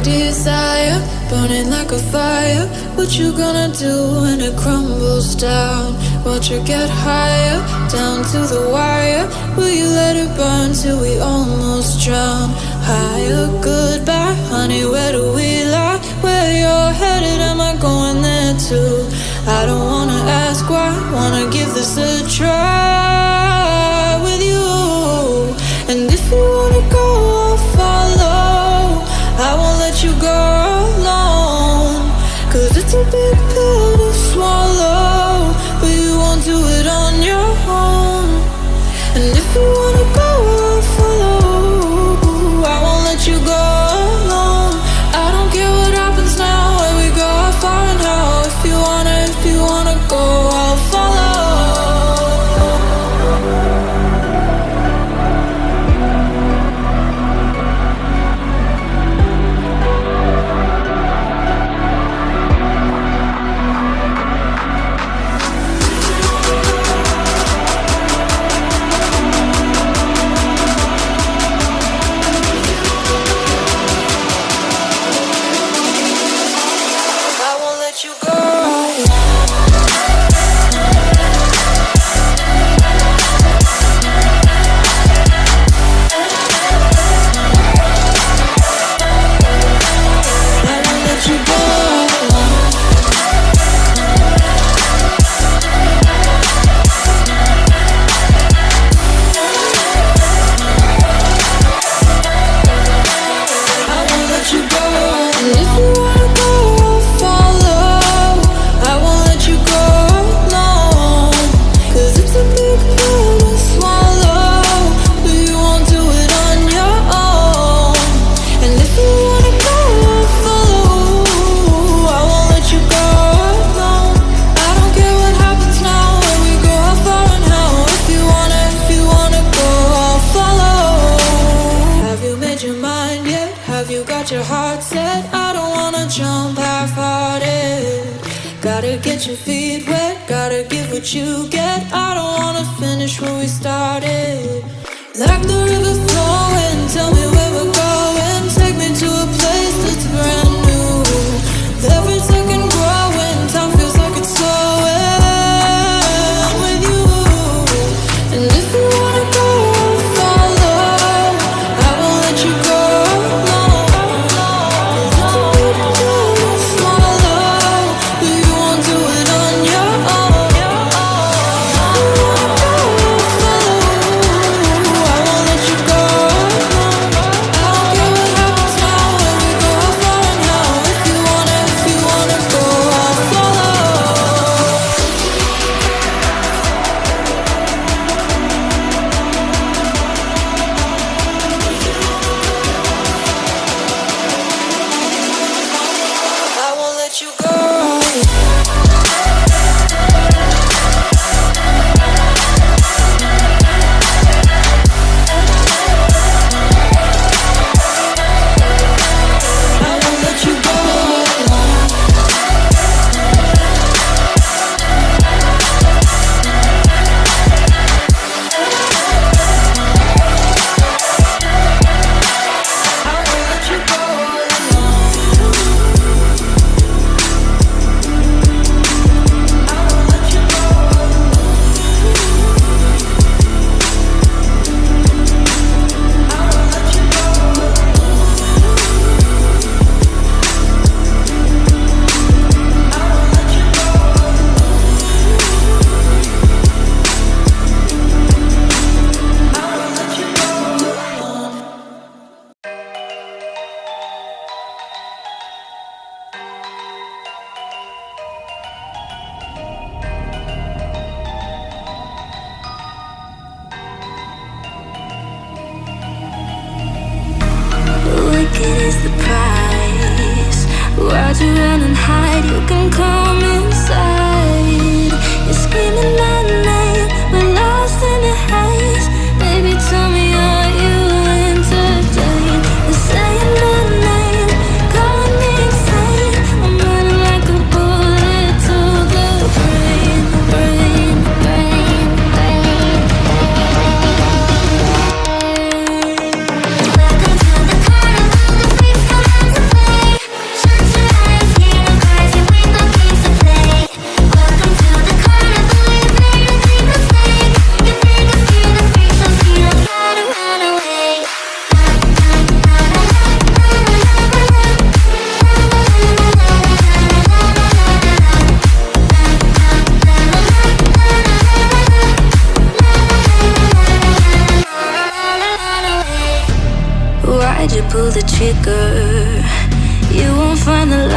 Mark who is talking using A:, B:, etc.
A: desire, burning like a fire. What you gonna do when it crumbles down? Watch it get higher, down to the wire. Will you let it burn till we almost drown? Higher, goodbye, honey, where do we lie? Where you're headed, am I going there too? I don't wanna ask why, wanna give this a try with you. And if you wanna go, I'll follow. I won't let you go alone, 'cause it's a big pill to swallow, but you won't do it on your own. And if you wanna go, I'll follow. I won't let you go alone. I don't care what happens now, where we go, how far and how. If you wanna go, I'll follow. Your heart set, I don't wanna jump half-hearted. Gotta get your feet wet, gotta give what you get. I don't wanna finish where we started. Like the river flowing, tell me where we're going. Take me to a place that's brand new. Every second growing, time feels like it's slowing with you. And if you wanna go, I'll follow. I won't let you go.
B: pull the trigger. You won't find the